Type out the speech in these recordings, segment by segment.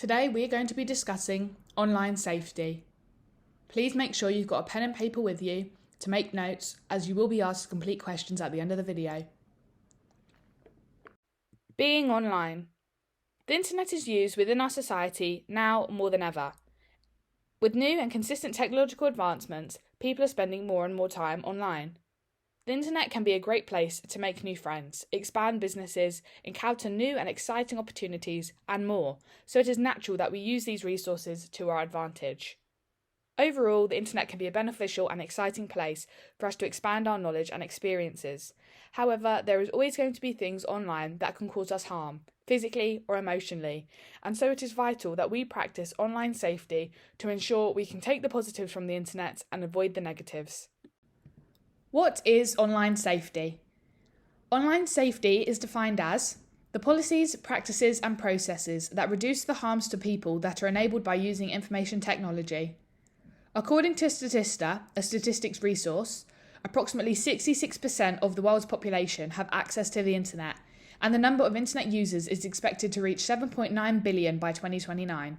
Today we're going to be discussing online safety. Please make sure you've got a pen and paper with you to make notes, as you will be asked complete questions at the end of the video. Being online. The internet is used within our society now more than ever. With new and consistent technological advancements, people are spending more and more time online. The internet can be a great place to make new friends, expand businesses, encounter new and exciting opportunities, and more, so it is natural that we use these resources to our advantage. Overall, the internet can be a beneficial and exciting place for us to expand our knowledge and experiences. However, there is always going to be things online that can cause us harm, physically or emotionally, and so it is vital that we practice online safety to ensure we can take the positives from the internet and avoid the negatives. What is online safety? Online safety is defined as the policies, practices and processes that reduce the harms to people that are enabled by using information technology. According to Statista, a statistics resource, approximately 66% of the world's population have access to the internet, and the number of internet users is expected to reach 7.9 billion by 2029.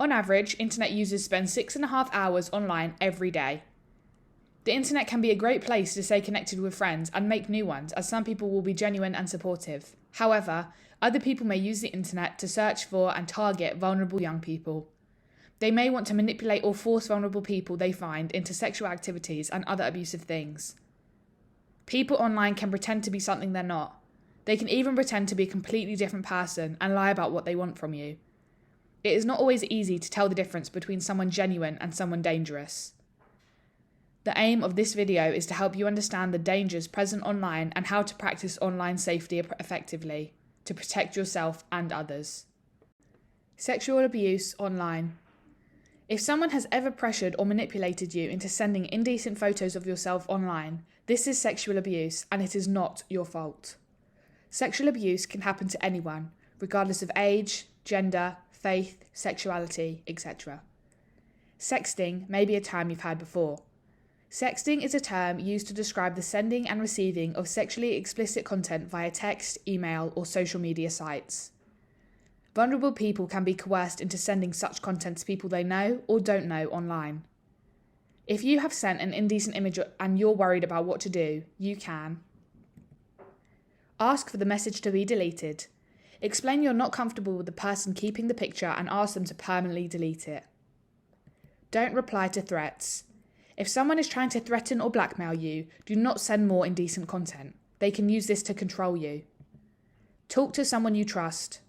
On average, internet users spend 6.5 hours online every day. The internet can be a great place to stay connected with friends and make new ones, as some people will be genuine and supportive. However, other people may use the internet to search for and target vulnerable young people. They may want to manipulate or force vulnerable people they find into sexual activities and other abusive things. People online can pretend to be something they're not. They can even pretend to be a completely different person and lie about what they want from you. It is not always easy to tell the difference between someone genuine and someone dangerous. The aim of this video is to help you understand the dangers present online and how to practice online safety effectively to protect yourself and others. Sexual abuse online. If someone has ever pressured or manipulated you into sending indecent photos of yourself online, this is sexual abuse and it is not your fault. Sexual abuse can happen to anyone, regardless of age, gender, faith, sexuality, etc. Sexting may be a term you've had before. Sexting is a term used to describe the sending and receiving of sexually explicit content via text, email, or social media sites. Vulnerable people can be coerced into sending such content to people they know or don't know online. If you have sent an indecent image and you're worried about what to do, you can ask for the message to be deleted. Explain you're not comfortable with the person keeping the picture and ask them to permanently delete it. Don't reply to threats. If someone is trying to threaten or blackmail you, do not send more indecent content. They can use this to control you. Talk to someone you trust.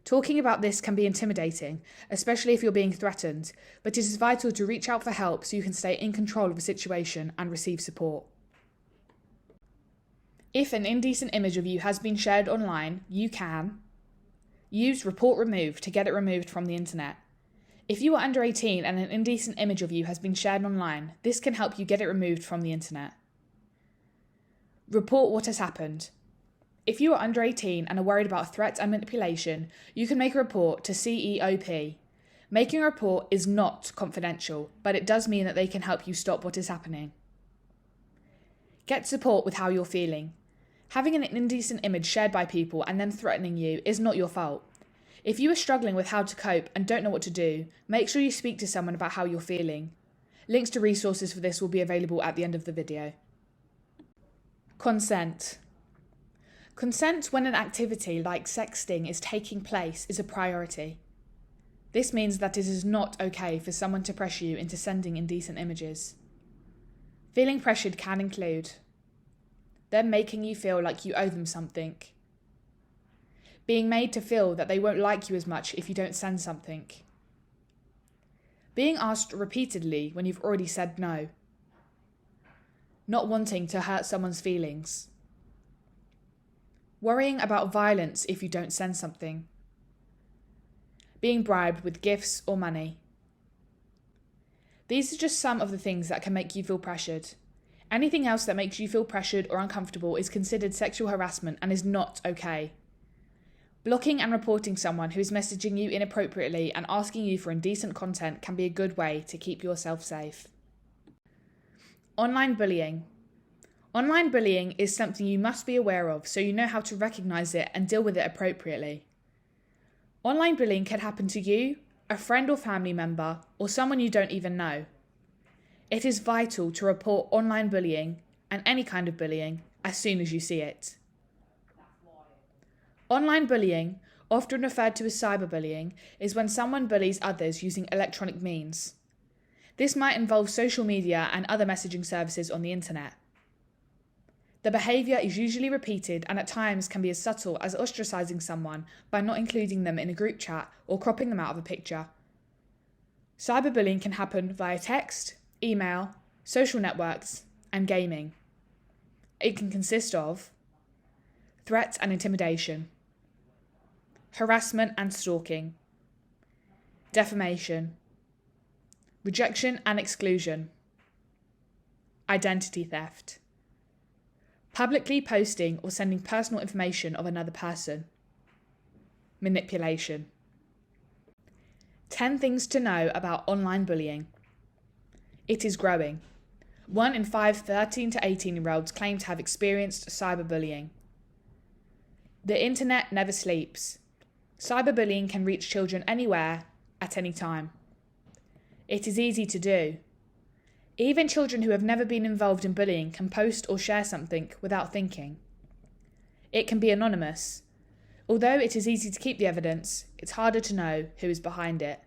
Talking about this can be intimidating, especially if you're being threatened, but it is vital to reach out for help so you can stay in control of a situation and receive support. If an indecent image of you has been shared online, you can use Report Remove to get it removed from the internet. If you are under 18 and an indecent image of you has been shared online, this can help you get it removed from the internet. Report what has happened. If you are under 18 and are worried about threats and manipulation, you can make a report to CEOP. Making a report is not confidential, but it does mean that they can help you stop what is happening. Get support with how you're feeling. Having an indecent image shared by people and them threatening you is not your fault. If you are struggling with how to cope and don't know what to do, make sure you speak to someone about how you're feeling. Links to resources for this will be available at the end of the video. Consent. Consent when an activity like sexting is taking place is a priority. This means that it is not okay for someone to pressure you into sending indecent images. Feeling pressured can include them making you feel like you owe them something. Being made to feel that they won't like you as much if you don't send something. Being asked repeatedly when you've already said no. Not wanting to hurt someone's feelings. Worrying about violence if you don't send something. Being bribed with gifts or money. These are just some of the things that can make you feel pressured. Anything else that makes you feel pressured or uncomfortable is considered sexual harassment and is not okay. Blocking and reporting someone who is messaging you inappropriately and asking you for indecent content can be a good way to keep yourself safe. Online bullying. Online bullying is something you must be aware of so you know how to recognise it and deal with it appropriately. Online bullying can happen to you, a friend or family member, or someone you don't even know. It is vital to report online bullying and any kind of bullying as soon as you see it. Online bullying, often referred to as cyberbullying, is when someone bullies others using electronic means. This might involve social media and other messaging services on the internet. The behaviour is usually repeated and at times can be as subtle as ostracising someone by not including them in a group chat or cropping them out of a picture. Cyberbullying can happen via text, email, social networks, and gaming. It can consist of threats and intimidation, harassment and stalking, defamation, rejection and exclusion, identity theft, publicly posting or sending personal information of another person, manipulation. 10 things to know about online bullying. It is growing. 1 in 5 13 to 18-year-olds claim to have experienced cyberbullying. The internet never sleeps. Cyberbullying can reach children anywhere, at any time. It is easy to do. Even children who have never been involved in bullying can post or share something without thinking. It can be anonymous. Although it is easy to keep the evidence, it's harder to know who is behind it.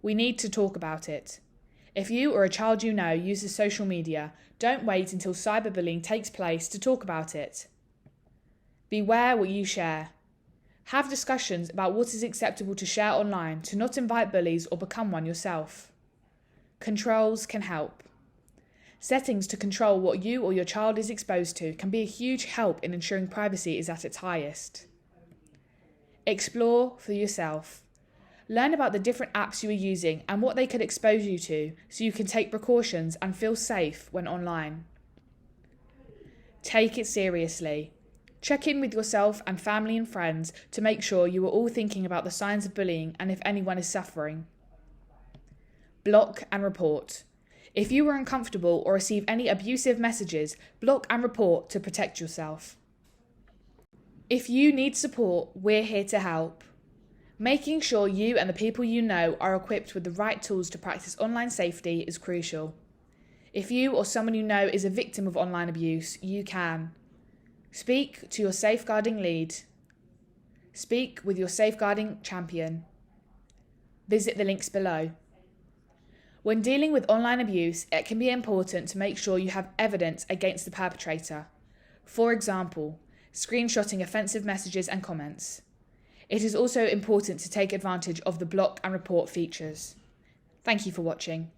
We need to talk about it. If you or a child you know uses social media, don't wait until cyberbullying takes place to talk about it. Beware what you share. Have discussions about what is acceptable to share online to not invite bullies or become one yourself. Controls can help. Settings to control what you or your child is exposed to can be a huge help in ensuring privacy is at its highest. Explore for yourself. Learn about the different apps you are using and what they could expose you to so you can take precautions and feel safe when online. Take it seriously. Check in with yourself and family and friends to make sure you are all thinking about the signs of bullying and if anyone is suffering. Block and report. If you are uncomfortable or receive any abusive messages, block and report to protect yourself. If you need support, we're here to help. Making sure you and the people you know are equipped with the right tools to practice online safety is crucial. If you or someone you know is a victim of online abuse, you can. Speak to your safeguarding lead. Speak with your safeguarding champion. Visit the links below. When dealing with online abuse, it can be important to make sure you have evidence against the perpetrator. For example, screenshotting offensive messages and comments. It is also important to take advantage of the block and report features. Thank you for watching.